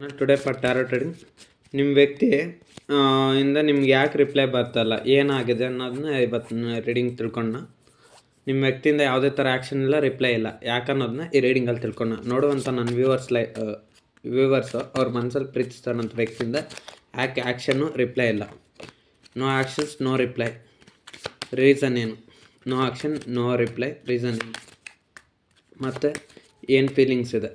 Today for taro trading. ನಿಮ್ಮ ವ್ಯಕ್ತಿ ಇಂದ ನಿಮ್ಗೆ ಯಾಕೆ ರಿಪ್ಲೈ ಬರ್ತಲ್ಲ, ಏನಾಗಿದೆ ಅನ್ನೋದನ್ನ ಇವತ್ತು ರೀಡಿಂಗ್ ತಿಳ್ಕೊಂಡ. ನಿಮ್ಮ ವ್ಯಕ್ತಿಯಿಂದ ಯಾವುದೇ ಥರ ಆ್ಯಕ್ಷನ್ ಇಲ್ಲ, ರಿಪ್ಲೈ ಇಲ್ಲ, ಯಾಕನ್ನೋದನ್ನ ಈ ರೀಡಿಂಗಲ್ಲಿ ತಿಳ್ಕೊಂಡ. ನೋಡುವಂಥ ನನ್ನ ವ್ಯೂವರ್ಸು ಅವ್ರ ಮನಸ್ಸಲ್ಲಿ ಪ್ರೀತಿಸ್ತಾರಂಥ ವ್ಯಕ್ತಿಯಿಂದ ಯಾಕೆ ಆ್ಯಕ್ಷನ್ನು ರಿಪ್ಲೈ ಇಲ್ಲ. No actions no reply, reason ಏನು? No action no reply, reason ಏನು? ಮತ್ತು ಏನು ಫೀಲಿಂಗ್ಸ್ ಇದೆ?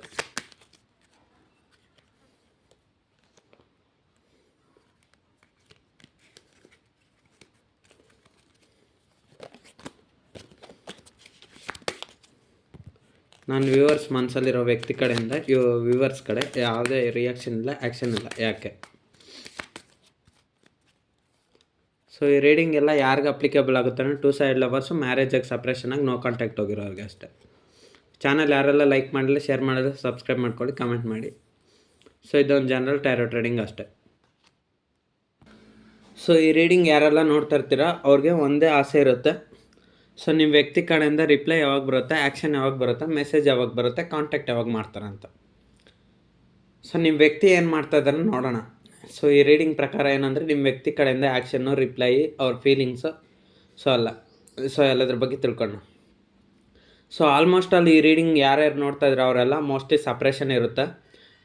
ನಾನು ವ್ಯೂವರ್ಸ್ ಮನಸ್ಸಲ್ಲಿರೋ ವ್ಯಕ್ತಿ ಕಡೆಯಿಂದ ವ್ಯೂವರ್ಸ್ ಕಡೆ ಯಾವುದೇ ರಿಯಾಕ್ಷನ್ ಇಲ್ಲ, ಆ್ಯಕ್ಷನ್ ಇಲ್ಲ, ಯಾಕೆ? ಸೊ ಈ ರೀಡಿಂಗ್ ಎಲ್ಲ ಯಾರಿಗೆ ಅಪ್ಲಿಕೇಬಲ್ ಆಗುತ್ತೆ ಅಂದರೆ 2 ಸೈಡ್ ಲವರ್ಸು, ಮ್ಯಾರೇಜಾಗಿ ಸಪ್ರೇಷನಾಗಿ ನೋ ಕಾಂಟ್ಯಾಕ್ಟ್ ಹೋಗಿರೋರಿಗೆ ಅಷ್ಟೇ. ಚಾನಲ್ ಯಾರೆಲ್ಲ ಲೈಕ್ ಮಾಡಲಿ, ಶೇರ್ ಮಾಡಿದ್ರೆ ಸಬ್ಸ್ಕ್ರೈಬ್ ಮಾಡ್ಕೊಳ್ಳಿ, ಕಮೆಂಟ್ ಮಾಡಿ. ಸೊ ಇದೊಂದು ಜನರಲ್ ಟ್ಯಾರೋ ಟ್ರೇಡಿಂಗ್ ಅಷ್ಟೇ. ಸೊ ಈ ರೀಡಿಂಗ್ ಯಾರೆಲ್ಲ ನೋಡ್ತಾ ಇರ್ತೀರ ಅವ್ರಿಗೆ ಒಂದೇ ಆಸೆ ಇರುತ್ತೆ. ಸೊ ನಿಮ್ಮ ವ್ಯಕ್ತಿ ಕಡೆಯಿಂದ ರಿಪ್ಲೈ ಯಾವಾಗ ಬರುತ್ತೆ, ಆ್ಯಕ್ಷನ್ ಯಾವಾಗ ಬರುತ್ತೆ, ಮೆಸೇಜ್ ಯಾವಾಗ ಬರುತ್ತೆ, ಕಾಂಟ್ಯಾಕ್ಟ್ ಯಾವಾಗ ಮಾಡ್ತಾರೆ ಅಂತ. ಸೊ ನಿಮ್ಮ ವ್ಯಕ್ತಿ ಏನು ಮಾಡ್ತಾ ಇದ್ದಾರೆ ನೋಡೋಣ. ಸೊ ಈ ರೀಡಿಂಗ್ ಪ್ರಕಾರ ಏನಂದರೆ ನಿಮ್ಮ ವ್ಯಕ್ತಿ ಕಡೆಯಿಂದ ಆ್ಯಕ್ಷನ್ನು, ರಿಪ್ಲೈ, ಅವ್ರ ಫೀಲಿಂಗ್ಸು, ಸೊ ಎಲ್ಲದ್ರ ಬಗ್ಗೆ ತಿಳ್ಕೊಂಡು. ಸೊ ಆಲ್ಮೋಸ್ಟ್ ಅಲ್ಲಿ ಈ ರೀಡಿಂಗ್ ಯಾರ್ಯಾರು ನೋಡ್ತಾ ಇದ್ರೆ ಅವರೆಲ್ಲ ಮೋಸ್ಟ್ಲಿ ಸಪ್ರೇಷನ್ ಇರುತ್ತೆ,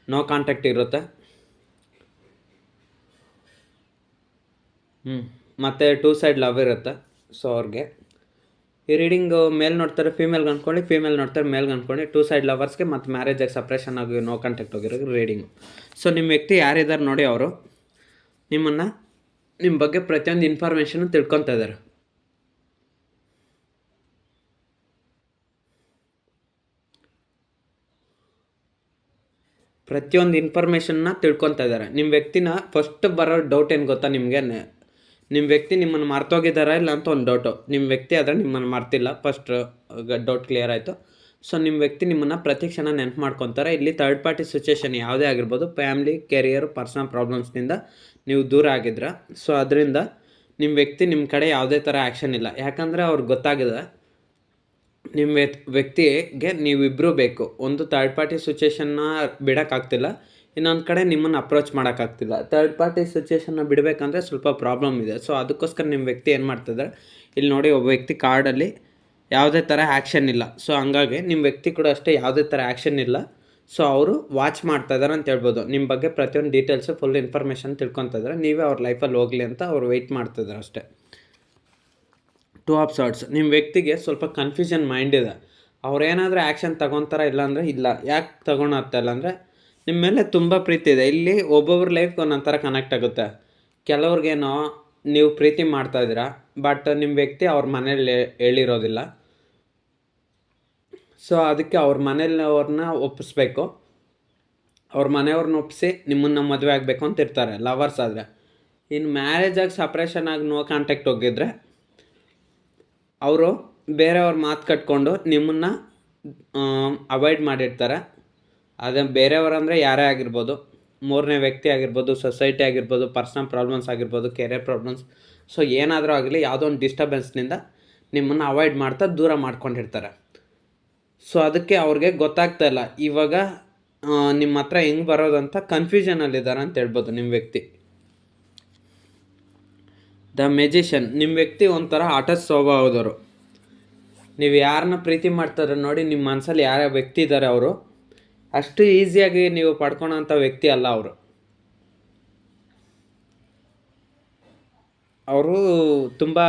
ನೋ ಕಾಂಟ್ಯಾಕ್ಟ್ ಇರುತ್ತೆ, ಮತ್ತು 2 ಸೈಡ್ ಲವ್ ಇರುತ್ತೆ. ಸೊ ಅವ್ರಿಗೆ ಈ ರೀಡಿಂಗ್ ಮೇಲ್ ನೋಡ್ತಾರೆ ಫೀಮೇಲ್ಗೆ ಅಂದ್ಕೊಂಡು, ಫೀಮೇಲ್ ನೋಡ್ತಾರೆ ಮೇಲ್ಗೆ ಅಂದ್ಕೊಂಡು, 2 ಸೈಡ್ ಲವರ್ಸ್ಗೆ ಮತ್ತು ಮ್ಯಾರೇಜಾಗಿ ಸಪ್ರೇಷನ್ ಆಗಿ ನೋ ಕಾಂಟ್ಯಾಕ್ಟ್ ಹೋಗಿರೋ ರೀಡಿಂಗು. ಸೊ ನಿಮ್ಮ ವ್ಯಕ್ತಿ ಯಾರಿದ್ದಾರೆ ನೋಡಿ, ಅವರು ನಿಮ್ಮ ಬಗ್ಗೆ ಪ್ರತಿಯೊಂದು ಇನ್ಫಾರ್ಮೇಷನ್ನು ತಿಳ್ಕೊತಾ ಇದ್ದಾರೆ. ಪ್ರತಿಯೊಂದು ಇನ್ಫಾರ್ಮೇಷನ್ನ ತಿಳ್ಕೊತಾ ಇದ್ದಾರೆ. ನಿಮ್ಮ ವ್ಯಕ್ತಿನ ಫಸ್ಟ್ ಬರೋ ಡೌಟ್ ಏನು ಗೊತ್ತಾ ನಿಮಗೆ? ನಿಮ್ಮ ವ್ಯಕ್ತಿ ನಿಮ್ಮನ್ನು ಮರ್ತೋಗಿದ್ದಾರಾ ಇಲ್ಲ ಅಂತ ಒಂದು ಡೌಟು. ನಿಮ್ಮ ವ್ಯಕ್ತಿ ಆದರೆ ನಿಮ್ಮನ್ನು ಮರ್ತಿಲ್ಲ, ಫಸ್ಟ್ ಡೌಟ್ ಕ್ಲಿಯರ್ ಆಯಿತು. ಸೊ ನಿಮ್ಮ ವ್ಯಕ್ತಿ ನಿಮ್ಮನ್ನು ಪ್ರತಿ ಕ್ಷಣ ನೆನಪು ಮಾಡ್ಕೊತಾರೆ. ಇಲ್ಲಿ ಥರ್ಡ್ ಪಾರ್ಟಿ ಸಿಚುವೇಷನ್ ಯಾವುದೇ ಆಗಿರ್ಬೋದು, ಫ್ಯಾಮ್ಲಿ, ಕೆರಿಯರ್, ಪರ್ಸನಲ್ ಪ್ರಾಬ್ಲಮ್ಸ್ನಿಂದ ನೀವು ದೂರ ಆಗಿದ್ರ. ಸೊ ಅದರಿಂದ ನಿಮ್ಮ ವ್ಯಕ್ತಿ ನಿಮ್ಮ ಕಡೆ ಯಾವುದೇ ಥರ ಆ್ಯಕ್ಷನ್ ಇಲ್ಲ. ಯಾಕಂದರೆ ಅವ್ರಿಗೆ ಗೊತ್ತಾಗಿದೆ ನಿಮ್ಮ ವ್ಯಕ್ತಿಗೆ ನೀವಿಬ್ಬರೂ ಬೇಕು. ಒಂದು ಥರ್ಡ್ ಪಾರ್ಟಿ ಸಿಚುವೇಷನ್ನ ಬಿಡೋಕ್ಕಾಗ್ತಿಲ್ಲ, ಇನ್ನೊಂದು ಕಡೆ ನಿಮ್ಮನ್ನು ಅಪ್ರೋಚ್ ಮಾಡೋಕ್ಕಾಗ್ತಿಲ್ಲ. ಥರ್ಡ್ ಪಾರ್ಟಿ ಸಿಚುವೇಷನ್ನ ಬಿಡಬೇಕಂದ್ರೆ ಸ್ವಲ್ಪ ಪ್ರಾಬ್ಲಮ್ ಇದೆ. ಸೊ ಅದಕ್ಕೋಸ್ಕರ ನಿಮ್ಮ ವ್ಯಕ್ತಿ ಏನು ಮಾಡ್ತಿದ್ದಾರೆ, ಇಲ್ಲಿ ನೋಡಿ ಒಬ್ಬ ವ್ಯಕ್ತಿ ಕಾರ್ಡಲ್ಲಿ ಯಾವುದೇ ಥರ ಆ್ಯಕ್ಷನ್ ಇಲ್ಲ. ಸೊ ಹಂಗಾಗಿ ನಿಮ್ಮ ವ್ಯಕ್ತಿ ಕೂಡ ಅಷ್ಟೇ ಯಾವುದೇ ಥರ ಆ್ಯಕ್ಷನ್ ಇಲ್ಲ. ಸೊ ಅವರು ವಾಚ್ ಮಾಡ್ತಾಯಿದ್ದಾರೆ ಅಂತ ಹೇಳ್ಬೋದು. ನಿಮ್ಮ ಬಗ್ಗೆ ಪ್ರತಿಯೊಂದು ಡೀಟೇಲ್ಸು ಫುಲ್ ಇನ್ಫಾರ್ಮೇಷನ್ ತಿಳ್ಕೊತಿದ್ದಾರೆ. ನೀವೇ ಅವ್ರ ಲೈಫಲ್ಲಿ ಹೋಗಲಿ ಅಂತ ಅವ್ರು ವೆಯ್ಟ್ ಮಾಡ್ತಿದ್ದಾರೆ ಅಷ್ಟೇ. 2 ಆಫ್ ಸಾರ್ಟ್ಸ್. ನಿಮ್ಮ ವ್ಯಕ್ತಿಗೆ ಸ್ವಲ್ಪ ಕನ್ಫ್ಯೂಷನ್ ಮೈಂಡ್ ಇದೆ. ಅವ್ರೇನಾದರೂ ಆ್ಯಕ್ಷನ್ ತಗೊತಾರ ಇಲ್ಲಾಂದರೆ ಇಲ್ಲ. ಯಾಕೆ ತಗೊಳತ್ತಲ್ಲ ಅಂದರೆ ನಿಮ್ಮ ಮೇಲೆ ತುಂಬ ಪ್ರೀತಿ ಇದೆ. ಇಲ್ಲಿ ಒಬ್ಬೊಬ್ರ ಲೈಫ್ಗೆ ಒಂದೊಂದು ಥರ ಕನೆಕ್ಟ್ ಆಗುತ್ತೆ. ಕೆಲವ್ರಿಗೇನೋ ನೀವು ಪ್ರೀತಿ ಮಾಡ್ತಾಯಿದ್ದೀರಾ, ಬಟ್ ನಿಮ್ಮ ವ್ಯಕ್ತಿ ಅವ್ರ ಮನೇಲಿ ಹೇಳಿರೋದಿಲ್ಲ. ಸೊ ಅದಕ್ಕೆ ಅವ್ರ ಮನೆಯವ್ರನ್ನ ಒಪ್ಪಿಸ್ಬೇಕು. ಅವ್ರ ಮನೆಯವ್ರನ್ನ ಒಪ್ಪಿಸಿ ನಿಮ್ಮನ್ನು ಮದುವೆ ಆಗಬೇಕು ಅಂತ ಇರ್ತಾರೆ ಲವರ್ಸ್ ಆದರೆ. ಇನ್ನು ಮ್ಯಾರೇಜಾಗಿ ಸಪ್ರೇಷನ್ ಆಗಿ ನೋ ಕಾಂಟ್ಯಾಕ್ಟ್ ಹೋಗಿದ್ರೆ ಅವರು ಬೇರೆಯವ್ರ ಮಾತು ಕಟ್ಕೊಂಡು ನಿಮ್ಮನ್ನು ಅವಾಯ್ಡ್ ಮಾಡಿರ್ತಾರೆ. ಅದೇ ಬೇರೆಯವರಂದರೆ ಯಾರೇ ಆಗಿರ್ಬೋದು, ಮೂರನೇ ವ್ಯಕ್ತಿ ಆಗಿರ್ಬೋದು, ಸೊಸೈಟಿ ಆಗಿರ್ಬೋದು, ಪರ್ಸನಲ್ ಪ್ರಾಬ್ಲಮ್ಸ್ ಆಗಿರ್ಬೋದು, ಕೆರಿಯರ್ ಪ್ರಾಬ್ಲಮ್ಸ್. ಸೊ ಏನಾದರೂ ಆಗಲಿ ಯಾವುದೋ ಒಂದು ಡಿಸ್ಟರ್ಬೆನ್ಸ್ನಿಂದ ನಿಮ್ಮನ್ನು ಅವಾಯ್ಡ್ ಮಾಡ್ತಾ ದೂರ ಮಾಡ್ಕೊಂಡಿರ್ತಾರೆ. ಸೊ ಅದಕ್ಕೆ ಅವ್ರಿಗೆ ಗೊತ್ತಾಗ್ತಾ ಇಲ್ಲ ಇವಾಗ ನಿಮ್ಮ ಹತ್ರ ಹೆಂಗೆ ಬರೋದಂತ ಕನ್ಫ್ಯೂಷನಲ್ಲಿದ್ದಾರೆ ಅಂತ ಹೇಳ್ಬೋದು ನಿಮ್ಮ ವ್ಯಕ್ತಿ. The magician. ನಿಮ್ಮ ವ್ಯಕ್ತಿ ಒಂಥರ ಆಟ ಸ್ವಭಾವದವರು. ನೀವು ಯಾರನ್ನ ಪ್ರೀತಿ ಮಾಡ್ತಾರೆ ನೋಡಿ, ನಿಮ್ಮ ಮನಸ್ಸಲ್ಲಿ ಯಾರ ವ್ಯಕ್ತಿ ಇದ್ದಾರೆ ಅವರು ಅಷ್ಟು ಈಸಿಯಾಗಿ ನೀವು ಪಡ್ಕೊಳೋಂಥ ವ್ಯಕ್ತಿ ಅಲ್ಲ ಅವರು. ಅವರು ತುಂಬ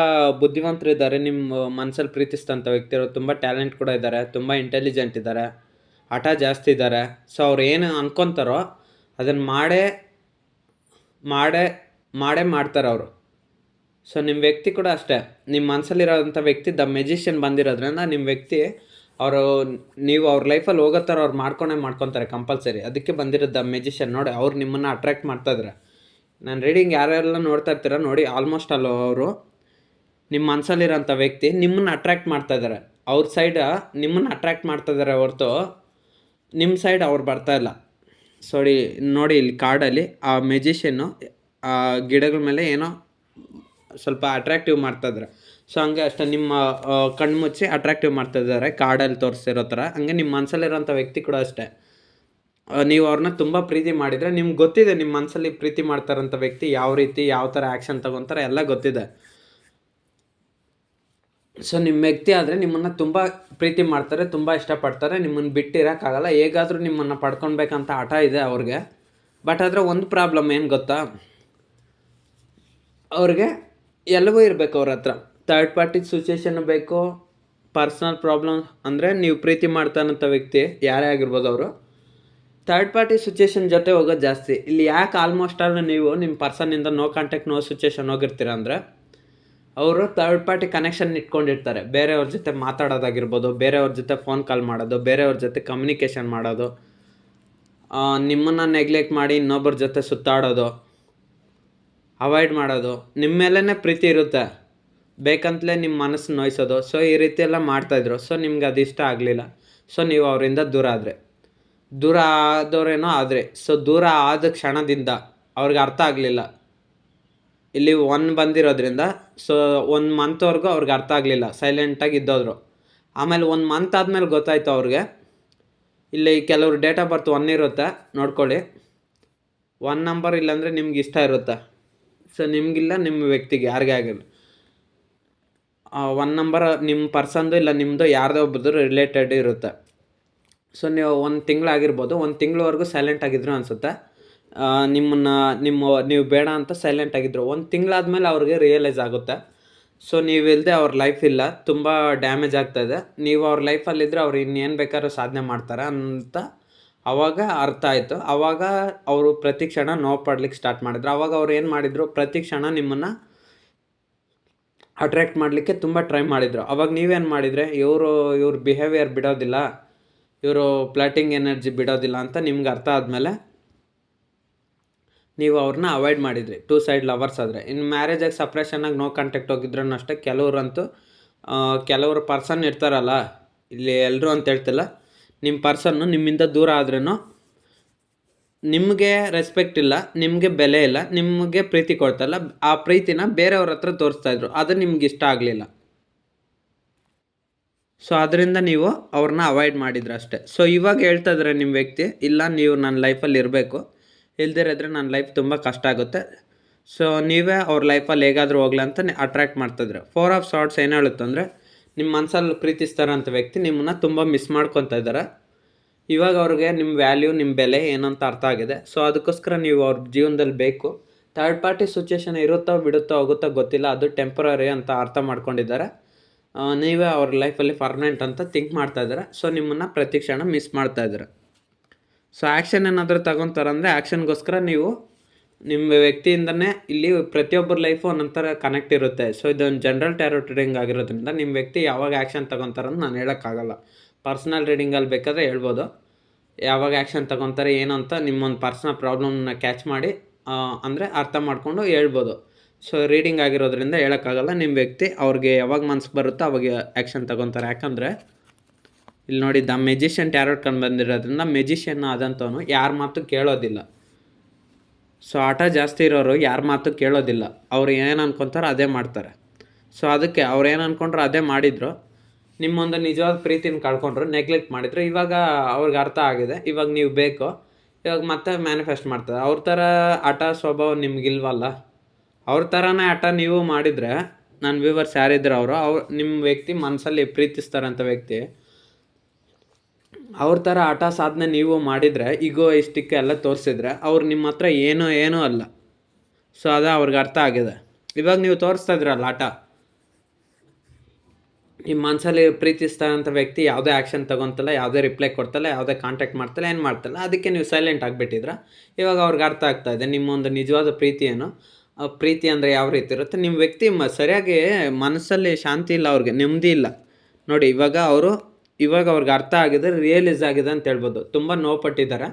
ಬುದ್ಧಿವಂತರಿದ್ದಾರೆ. ನಿಮ್ಮ ಮನಸ್ಸಲ್ಲಿ ಪ್ರೀತಿಸಿದಂಥ ವ್ಯಕ್ತಿಯವರು ತುಂಬ ಟ್ಯಾಲೆಂಟ್ ಕೂಡ ಇದ್ದಾರೆ, ತುಂಬ ಇಂಟೆಲಿಜೆಂಟ್ ಇದ್ದಾರೆ, ಹಠ ಜಾಸ್ತಿ ಇದ್ದಾರೆ. ಸೊ ಅವ್ರು ಏನು ಅನ್ಕೊತಾರೋ ಅದನ್ನು ಮಾಡ್ತಾರೆ ಅವರು. ಸೊ ನಿಮ್ಮ ವ್ಯಕ್ತಿ ಕೂಡ ಅಷ್ಟೇ. ನಿಮ್ಮ ಮನಸ್ಸಲ್ಲಿರೋಂಥ ವ್ಯಕ್ತಿ ದ ಮೆಜಿಷಿಯನ್ ಬಂದಿರೋದ್ರಿಂದ ನಿಮ್ಮ ವ್ಯಕ್ತಿ ನೀವು ಅವ್ರ ಲೈಫಲ್ಲಿ ಹೋಗೋ ಥರ ಅವ್ರು ಮಾಡ್ಕೊತಾರೆ ಕಂಪಲ್ಸರಿ. ಅದಕ್ಕೆ ಬಂದಿರೋದು ದ ಮೆಜಿಷಿಯನ್. ನೋಡಿ ಅವ್ರು ನಿಮ್ಮನ್ನು ಅಟ್ರ್ಯಾಕ್ಟ್ ಮಾಡ್ತಾಯಿದ್ರೆ. ನಾನು ರೀಡಿಂಗ್ ಯಾರೆಲ್ಲ ನೋಡ್ತಾ ಇರ್ತೀರ ನೋಡಿ, ಆಲ್ಮೋಸ್ಟ್ ಅಲ್ಲ ಅವರು ನಿಮ್ಮ ಮನಸ್ಸಲ್ಲಿರೋಂಥ ವ್ಯಕ್ತಿ ನಿಮ್ಮನ್ನು ಅಟ್ರ್ಯಾಕ್ಟ್ ಮಾಡ್ತಾಯಿದ್ದಾರೆ. ಅವ್ರ ಸೈಡ್ ನಿಮ್ಮನ್ನು ಅಟ್ರ್ಯಾಕ್ಟ್ ಮಾಡ್ತಾಯಿದ್ದಾರೆ ಹೊರತು ನಿಮ್ಮ ಸೈಡ್ ಅವ್ರು ಬರ್ತಾಯಿಲ್ಲ. ನೋಡಿ ಇಲ್ಲಿ ಕಾರ್ಡಲ್ಲಿ ಆ ಮೆಜಿಷಿಯನ್ನು ಆ ಗಿಡಗಳ ಮೇಲೆ ಏನೋ ಸ್ವಲ್ಪ ಅಟ್ರ್ಯಾಕ್ಟಿವ್ ಮಾಡ್ತಾಯಿದ್ದಾರೆ. ಸೊ ಹಂಗೆ ಅಷ್ಟೇ ನಿಮ್ಮ ಕಣ್ಮುಚ್ಚಿ ಅಟ್ರ್ಯಾಕ್ಟಿವ್ ಮಾಡ್ತಾಯಿದ್ದಾರೆ ಕಾರ್ಡಲ್ಲಿ ತೋರಿಸಿರೋ ಥರ. ಹಂಗೆ ನಿಮ್ಮ ಮನಸ್ಸಲ್ಲಿರೋಂಥ ವ್ಯಕ್ತಿ ಕೂಡ ಅಷ್ಟೇ. ನೀವು ಅವ್ರನ್ನ ತುಂಬ ಪ್ರೀತಿ ಮಾಡಿದರೆ ನಿಮ್ಗೆ ಗೊತ್ತಿದೆ ನಿಮ್ಮ ಮನಸ್ಸಲ್ಲಿ ಪ್ರೀತಿ ಮಾಡ್ತಾರಂಥ ವ್ಯಕ್ತಿ ಯಾವ ರೀತಿ ಯಾವ ಥರ ಆ್ಯಕ್ಷನ್ ತೊಗೊತಾರೆ ಎಲ್ಲ ಗೊತ್ತಿದೆ. ಸೊ ನಿಮ್ಮ ವ್ಯಕ್ತಿ ಆದರೆ ನಿಮ್ಮನ್ನು ತುಂಬ ಪ್ರೀತಿ ಮಾಡ್ತಾರೆ, ತುಂಬ ಇಷ್ಟಪಡ್ತಾರೆ, ನಿಮ್ಮನ್ನು ಬಿಟ್ಟಿರೋಕ್ಕಾಗಲ್ಲ, ಹೇಗಾದರೂ ನಿಮ್ಮನ್ನು ಪಡ್ಕೊಳ್ಬೇಕಂತ ಹಠ ಇದೆ ಅವ್ರಿಗೆ. ಬಟ್ ಆದರೆ ಒಂದು ಪ್ರಾಬ್ಲಮ್ ಏನು ಗೊತ್ತಾ, ಅವ್ರಿಗೆ ಎಲ್ಲವೂ ಇರಬೇಕು ಅವ್ರ ಹತ್ರ. ಥರ್ಡ್ ಪಾರ್ಟಿ ಸಿಚುವೇಶನ್ ಬೇಕು, ಪರ್ಸ್ನಲ್ ಪ್ರಾಬ್ಲಮ್ ಅಂದರೆ ನೀವು ಪ್ರೀತಿ ಮಾಡ್ತಾನಂಥ ವ್ಯಕ್ತಿ ಯಾರೇ ಆಗಿರ್ಬೋದು ಅವರು ಥರ್ಡ್ ಪಾರ್ಟಿ ಸಿಚುವೇಶನ್ ಜೊತೆ ಹೋಗೋದು ಜಾಸ್ತಿ. ಇಲ್ಲಿ ಯಾಕೆ ಆಲ್ಮೋಸ್ಟ್ ಆಲ್ ನೀವು ನಿಮ್ಮ ಪರ್ಸನ್ನಿಂದ ನೋ ಕಾಂಟ್ಯಾಕ್ಟ್ ನೋ ಸಿಚುವೇಶನ್ ಹೋಗಿರ್ತೀರ ಅಂದರೆ, ಅವರು ಥರ್ಡ್ ಪಾರ್ಟಿ ಕನೆಕ್ಷನ್ ಇಟ್ಕೊಂಡಿರ್ತಾರೆ. ಬೇರೆಯವ್ರ ಜೊತೆ ಮಾತಾಡೋದಾಗಿರ್ಬೋದು, ಬೇರೆಯವ್ರ ಜೊತೆ ಫೋನ್ ಕಾಲ್ ಮಾಡೋದು, ಬೇರೆಯವ್ರ ಜೊತೆ ಕಮ್ಯುನಿಕೇಷನ್ ಮಾಡೋದು, ನಿಮ್ಮನ್ನು ನೆಗ್ಲೆಕ್ಟ್ ಮಾಡಿ ಇನ್ನೊಬ್ಬರ ಜೊತೆ ಸುತ್ತಾಡೋದು, ಅವಾಯ್ಡ್ ಮಾಡೋದು. ನಿಮ್ಮ ಮೇಲೇ ಪ್ರೀತಿ ಇರುತ್ತೆ, ಬೇಕಂತಲೇ ನಿಮ್ಮ ಮನಸ್ಸು ನೋಯಿಸೋದು. ಸೊ ಈ ರೀತಿ ಎಲ್ಲ ಮಾಡ್ತಾಯಿದ್ರು. ಸೊ ನಿಮ್ಗೆ ಅದು ಇಷ್ಟ ಆಗಲಿಲ್ಲ. ಸೊ ನೀವು ಅವರಿಂದ ದೂರ ಆದವರೇನೋ ಆದರೆ, ಸೊ ದೂರ ಆದ ಕ್ಷಣದಿಂದ ಅವ್ರಿಗೆ ಅರ್ಥ ಆಗಲಿಲ್ಲ. ಇಲ್ಲಿ 1 ಬಂದಿರೋದ್ರಿಂದ ಸೊ 1 ಮಂತ್ವರೆಗೂ ಅವ್ರಿಗೆ ಅರ್ಥ ಆಗಲಿಲ್ಲ, ಸೈಲೆಂಟಾಗಿ ಇದ್ದೋದ್ರು. ಆಮೇಲೆ 1 ಮಂತ್ ಆದಮೇಲೆ ಗೊತ್ತಾಯ್ತು ಅವ್ರಿಗೆ. ಇಲ್ಲಿ ಕೆಲವ್ರು ಡೇಟ್ ಆಫ್ ಬರ್ತ್ 1 ಇರುತ್ತೆ, ನೋಡ್ಕೊಳ್ಳಿ. 1 ನಂಬರ್ ಇಲ್ಲಾಂದರೆ ನಿಮ್ಗೆ ಇಷ್ಟ ಇರುತ್ತೆ. ಸೊ ನಿಮಗಿಲ್ಲ, ನಿಮ್ಮ ವ್ಯಕ್ತಿಗೆ ಯಾರಿಗೇ ಆಗಿರಲಿ 1 ನಂಬರ್ ನಿಮ್ಮ ಪರ್ಸನ್ದು ಇಲ್ಲ ನಿಮ್ಮದು ಯಾರ್ದೋ ಒಬ್ಬರದು ರಿಲೇಟೆಡ್ ಇರುತ್ತೆ. ಸೊ ನೀವು 1 ತಿಂಗಳಾಗಿರ್ಬೋದು, 1 ತಿಂಗಳವರೆಗೂ ಸೈಲೆಂಟ್ ಆಗಿದ್ರು ಅನಿಸುತ್ತೆ. ನೀವು ಬೇಡ ಅಂತ ಸೈಲೆಂಟ್ ಆಗಿದ್ರು. 1 ತಿಂಗಳಾದ್ಮೇಲೆ ಅವ್ರಿಗೆ ರಿಯಲೈಸ್ ಆಗುತ್ತೆ. ಸೊ ನೀವಿಲ್ಲದೆ ಅವ್ರ ಲೈಫ್ ಇಲ್ಲ, ತುಂಬ ಡ್ಯಾಮೇಜ್ ಆಗ್ತಾಯಿದೆ. ನೀವು ಅವ್ರ ಲೈಫಲ್ಲಿದ್ದರೆ ಅವ್ರು ಇನ್ನೇನು ಬೇಕಾದ್ರೂ ಸಾಧನೆ ಮಾಡ್ತಾರೆ ಅಂತ ಆವಾಗ ಅರ್ಥ ಆಯಿತು. ಆವಾಗ ಅವರು ಪ್ರತಿ ಕ್ಷಣ ನೋವು ಪಡ್ಲಿಕ್ಕೆ ಸ್ಟಾರ್ಟ್ ಮಾಡಿದ್ರು. ಆವಾಗ ಅವ್ರು ಏನು ಮಾಡಿದರು, ಪ್ರತಿ ಕ್ಷಣ ನಿಮ್ಮನ್ನು ಅಟ್ರ್ಯಾಕ್ಟ್ ಮಾಡಲಿಕ್ಕೆ ತುಂಬ ಟ್ರೈ ಮಾಡಿದರು. ಆವಾಗ ನೀವೇನು ಮಾಡಿದರೆ, ಇವ್ರ ಬಿಹೇವಿಯರ್ ಬಿಡೋದಿಲ್ಲ, ಇವರು ಫ್ಲರ್ಟಿಂಗ್ ಎನರ್ಜಿ ಬಿಡೋದಿಲ್ಲ ಅಂತ ನಿಮ್ಗೆ ಅರ್ಥ ಆದಮೇಲೆ ನೀವು ಅವ್ರನ್ನ ಅವಾಯ್ಡ್ ಮಾಡಿದ್ರಿ. 2 ಸೈಡ್ ಲವರ್ಸ್ ಆದರೆ. ಇನ್ನು ಮ್ಯಾರೇಜಾಗಿ ಸಪ್ರೇಷನಾಗಿ ನೋ ಕಾಂಟ್ಯಾಕ್ಟ್ ಹೋಗಿದ್ರೂ ಅಷ್ಟೇ. ಕೆಲವರು ಪರ್ಸನ್ ಇರ್ತಾರಲ್ಲ, ಇಲ್ಲಿ ಎಲ್ಲರೂ ಅಂತ ಹೇಳ್ತಿಲ್ಲ, ನಿಮ್ಮ ಪರ್ಸನ್ನು ನಿಮ್ಮಿಂದ ದೂರ ಆದ್ರೂ ನಿಮಗೆ ರೆಸ್ಪೆಕ್ಟ್ ಇಲ್ಲ, ನಿಮಗೆ ಬೆಲೆ ಇಲ್ಲ, ನಿಮಗೆ ಪ್ರೀತಿ ಕೊಡ್ತಾಯಿಲ್ಲ. ಆ ಪ್ರೀತಿನ ಬೇರೆಯವ್ರ ಹತ್ರ ತೋರಿಸ್ತಾಯಿದ್ರು. ಅದು ನಿಮ್ಗೆ ಇಷ್ಟ ಆಗಲಿಲ್ಲ. ಸೊ ಅದರಿಂದ ನೀವು ಅವ್ರನ್ನ ಅವಾಯ್ಡ್ ಮಾಡಿದ್ರು ಅಷ್ಟೇ. ಸೊ ಇವಾಗ ಹೇಳ್ತಾ ಇದ್ದಾರೆ ನಿಮ್ಮ ವ್ಯಕ್ತಿ, ಇಲ್ಲ ನೀವು ನನ್ನ ಲೈಫಲ್ಲಿ ಇರಬೇಕು, ಇಲ್ದಿರಿದ್ರೆ ನನ್ನ ಲೈಫ್ ತುಂಬ ಕಷ್ಟ ಆಗುತ್ತೆ. ಸೊ ನೀವೇ ಅವ್ರ ಲೈಫಲ್ಲಿ ಹೇಗಾದರೂ ಹೋಗ್ಲಿ ಅಂತ ಅಟ್ರ್ಯಾಕ್ಟ್ ಮಾಡ್ತಾಯಿದ್ರೆ. 4 ಆಫ್ ಸಾರ್ಟ್ಸ್ ಏನು ಹೇಳುತ್ತಂದರೆ, ನಿಮ್ಮ ಮನಸ್ಸಲ್ಲಿ ಪ್ರೀತಿಸ್ತಾರಂಥ ವ್ಯಕ್ತಿ ನಿಮ್ಮನ್ನು ತುಂಬ ಮಿಸ್ ಮಾಡ್ಕೊತಾ ಇದ್ದಾರೆ. ಇವಾಗ ಅವ್ರಿಗೆ ನಿಮ್ಮ ವ್ಯಾಲ್ಯೂ, ನಿಮ್ಮ ಬೆಲೆ ಏನಂತ ಅರ್ಥ ಆಗಿದೆ. ಸೊ ಅದಕ್ಕೋಸ್ಕರ ನೀವು ಅವ್ರ ಜೀವನದಲ್ಲಿ ಬೇಕು. ಥರ್ಡ್ ಪಾರ್ಟಿ ಸಿಚುವೇಶನ್ ಇರುತ್ತೋ ಬಿಡುತ್ತೋ ಹೋಗುತ್ತೋ ಗೊತ್ತಿಲ್ಲ, ಅದು ಟೆಂಪರರಿ ಅಂತ ಅರ್ಥ ಮಾಡ್ಕೊಂಡಿದ್ದಾರೆ. ನೀವೇ ಅವ್ರ ಲೈಫಲ್ಲಿ ಪರ್ಮನೆಂಟ್ ಅಂತ ಥಿಂಕ್ ಮಾಡ್ತಾಯಿದ್ದಾರೆ. ಸೊ ನಿಮ್ಮನ್ನು ಪ್ರತಿ ಕ್ಷಣ ಮಿಸ್ ಮಾಡ್ತಾಯಿದ್ದಾರೆ. ಸೊ ಆ್ಯಕ್ಷನ್ ಏನಾದರೂ ತಗೊತಾರಂದರೆ, ಆ್ಯಕ್ಷನ್ಗೋಸ್ಕರ ನೀವು ನಿಮ್ಮ ವ್ಯಕ್ತಿಯಿಂದನೇ ಇಲ್ಲಿ ಪ್ರತಿಯೊಬ್ಬರ ಲೈಫು ಒಂದೊಂಥರ ಕನೆಕ್ಟ್ ಇರುತ್ತೆ. ಸೊ ಇದೊಂದು ಜನರಲ್ ಟ್ಯಾರೋ ರೀಡಿಂಗ್ ಆಗಿರೋದ್ರಿಂದ ನಿಮ್ಮ ವ್ಯಕ್ತಿ ಯಾವಾಗ ಆ್ಯಕ್ಷನ್ ತಗೊತಾರಂತ ನಾನು ಹೇಳೋಕ್ಕಾಗಲ್ಲ. ಪರ್ಸ್ನಲ್ ರೀಡಿಂಗಲ್ಲಿ ಬೇಕಾದರೆ ಹೇಳ್ಬೋದು ಯಾವಾಗ ಆ್ಯಕ್ಷನ್ ತಗೊತಾರೆ ಏನು ಅಂತ. ನಿಮ್ಮೊಂದು ಪರ್ಸ್ನಲ್ ಪ್ರಾಬ್ಲಮ್ನ ಕ್ಯಾಚ್ ಮಾಡಿ ಅಂದರೆ ಅರ್ಥ ಮಾಡಿಕೊಂಡು ಹೇಳ್ಬೋದು. ಸೊ ರೀಡಿಂಗ್ ಆಗಿರೋದ್ರಿಂದ ಹೇಳೋಕ್ಕಾಗಲ್ಲ. ನಿಮ್ಮ ವ್ಯಕ್ತಿ ಅವ್ರಿಗೆ ಯಾವಾಗ ಮನ್ಸಿಗೆ ಬರುತ್ತೋ ಅವಾಗ ಆ್ಯಕ್ಷನ್ ತಗೊತಾರೆ. ಯಾಕಂದರೆ ಇಲ್ಲಿ ನೋಡಿ, ದ ಮೆಜಿಷಿಯನ್ ಟ್ಯಾರೋಟ್ ಕಂಡು ಬಂದಿರೋದ್ರಿಂದ ಮೆಜಿಷಿಯನ್ ಆದಂಥವನು ಯಾರ ಮಾತು ಕೇಳೋದಿಲ್ಲ. ಸೊ ಆಟ ಜಾಸ್ತಿ ಇರೋರು ಯಾರ ಮಾತು ಕೇಳೋದಿಲ್ಲ, ಅವ್ರು ಏನು ಅನ್ಕೊತಾರೋ ಅದೇ ಮಾಡ್ತಾರೆ. ಸೊ ಅದಕ್ಕೆ ಅವ್ರು ಏನು ಅಂದ್ಕೊಂಡ್ರು ಅದೇ ಮಾಡಿದರು. ನಿಮ್ಮೊಂದು ನಿಜವಾದ ಪ್ರೀತಿನ ಕಳ್ಕೊಂಡ್ರು, ನೆಗ್ಲೆಕ್ಟ್ ಮಾಡಿದ್ರು. ಇವಾಗ ಅವ್ರಿಗೆ ಅರ್ಥ ಆಗಿದೆ, ಇವಾಗ ನೀವು ಬೇಕು, ಇವಾಗ ಮತ್ತೆ ಮ್ಯಾನಿಫೆಸ್ಟ್ ಮಾಡ್ತಾರೆ. ಅವ್ರ ಥರ ಆಟ ಸ್ವಭಾವ ನಿಮಗಿಲ್ವಲ್ಲ, ಅವ್ರ ಥರನೇ ಆಟ ನೀವು ಮಾಡಿದರೆ, ನನ್ನ ವ್ಯೂವರ್ಸ್ ಯಾರಿದ್ರು ನಿಮ್ಮ ವ್ಯಕ್ತಿ ಮನಸ್ಸಲ್ಲಿ ಪ್ರೀತಿಸ್ತಾರಂಥ ವ್ಯಕ್ತಿ, ಅವ್ರ ಥರ ಆಟ ಸಾಧನೆ ನೀವು ಮಾಡಿದರೆ, ಈಗೋಯಿಸ್ಟಿಕ್ ಎಲ್ಲ ತೋರಿಸಿದ್ರೆ, ಅವ್ರು ನಿಮ್ಮ ಹತ್ರ ಏನೂ ಅಲ್ಲ. ಸೊ ಅದು ಅವ್ರಿಗೆ ಅರ್ಥ ಆಗಿದೆ. ಇವಾಗ ನೀವು ತೋರಿಸ್ತಾ ಇದ್ರಲ್ಲ ಆಟ, ನಿಮ್ಮ ಮನಸ್ಸಲ್ಲಿ ಪ್ರೀತಿಸ್ತಾರಂಥ ವ್ಯಕ್ತಿ ಯಾವುದೇ ಆ್ಯಕ್ಷನ್ ತಗೊತಲ್ಲ, ಯಾವುದೇ ರಿಪ್ಲೈ ಕೊಡ್ತಲ್ಲ, ಯಾವುದೇ ಕಾಂಟ್ಯಾಕ್ಟ್ ಮಾಡ್ತಲ್ಲ, ಏನು ಮಾಡ್ತಲ್ಲ. ಅದಕ್ಕೆ ನೀವು ಸೈಲೆಂಟ್ ಆಗಿಬಿಟ್ಟಿದ್ರ. ಇವಾಗ ಅವ್ರಿಗೆ ಅರ್ಥ ಆಗ್ತಾಯಿದೆ ನಿಮ್ಮೊಂದು ನಿಜವಾದ ಪ್ರೀತಿ ಏನು, ಪ್ರೀತಿ ಅಂದರೆ ಯಾವ ರೀತಿ ಇರುತ್ತೆ. ನಿಮ್ಮ ವ್ಯಕ್ತಿ ಸರಿಯಾಗಿ ಮನಸ್ಸಲ್ಲಿ ಶಾಂತಿ ಇಲ್ಲ, ಅವ್ರಿಗೆ ನೆಮ್ಮದಿ ಇಲ್ಲ. ನೋಡಿ ಇವಾಗ ಅವ್ರಿಗೆ ಅರ್ಥ ಆಗಿದೆ, ರಿಯಲೈಸ್ ಆಗಿದೆ ಅಂತ ಹೇಳ್ಬೋದು. ತುಂಬ ನೋವುಪಟ್ಟಿದ್ದಾರೆ.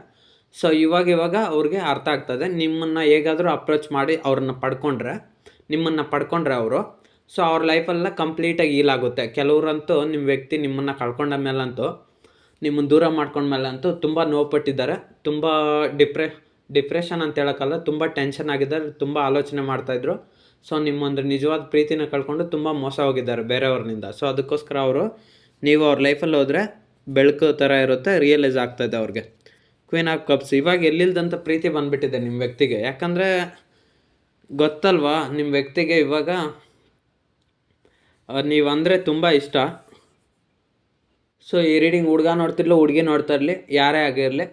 ಸೊ ಇವಾಗ ಅವ್ರಿಗೆ ಅರ್ಥ ಆಗ್ತದೆ. ನಿಮ್ಮನ್ನು ಹೇಗಾದರೂ ಅಪ್ರೋಚ್ ಮಾಡಿ ನಿಮ್ಮನ್ನು ಪಡ್ಕೊಂಡ್ರೆ ಅವರು, ಸೊ ಅವ್ರ ಲೈಫೆಲ್ಲ ಕಂಪ್ಲೀಟಾಗಿ ಹೀಲ್ ಆಗುತ್ತೆ. ಕೆಲವರಂತೂ ನಿಮ್ಮ ವ್ಯಕ್ತಿ ನಿಮ್ಮನ್ನು ಕಳ್ಕೊಂಡ ಮೇಲಂತೂ, ನಿಮ್ಮನ್ನು ದೂರ ಮಾಡ್ಕೊಂಡ್ಮೇಲಂತೂ ತುಂಬ ನೋವುಪಟ್ಟಿದ್ದಾರೆ. ತುಂಬ ಡಿಪ್ರೆಷನ್ ಅಂತ ಹೇಳೋಕ್ಕಲ್ಲ, ತುಂಬ ಟೆನ್ಷನ್ ಆಗಿದ್ದಾರೆ, ತುಂಬ ಆಲೋಚನೆ ಮಾಡ್ತಾಯಿದ್ರು. ಸೊ ನಿಮ್ಮೊಂದು ನಿಜವಾದ ಪ್ರೀತಿನ ಕಳ್ಕೊಂಡು ತುಂಬ ಮೋಸ ಹೋಗಿದ್ದಾರೆ ಬೇರೆಯವ್ರನಿಂದ. ಸೊ ಅದಕ್ಕೋಸ್ಕರ ನೀವು ಅವ್ರ ಲೈಫಲ್ಲಿ ಹೋದರೆ ಬೆಳಕು ಥರ ಇರುತ್ತೆ, ರಿಯಲೈಸ್ ಆಗ್ತಾಯಿದೆ ಅವ್ರಿಗೆ. Queen of cups. ಇವಾಗ ಎಲ್ಲಿಲ್ದಂಥ ಪ್ರೀತಿ ಬಂದುಬಿಟ್ಟಿದೆ ನಿಮ್ಮ ವ್ಯಕ್ತಿಗೆ. ಯಾಕಂದರೆ ಗೊತ್ತಲ್ವಾ ನಿಮ್ಮ ವ್ಯಕ್ತಿಗೆ ಇವಾಗ ನೀವಂದರೆ ತುಂಬ ಇಷ್ಟ. ಸೊ ಈ ರೀಡಿಂಗ್ ಹುಡುಗ ನೋಡ್ತಿರ್ಲಿ ಹುಡುಗಿ ನೋಡ್ತಾ ಇರಲಿ, ಯಾರೇ ಆಗಿರಲಿ,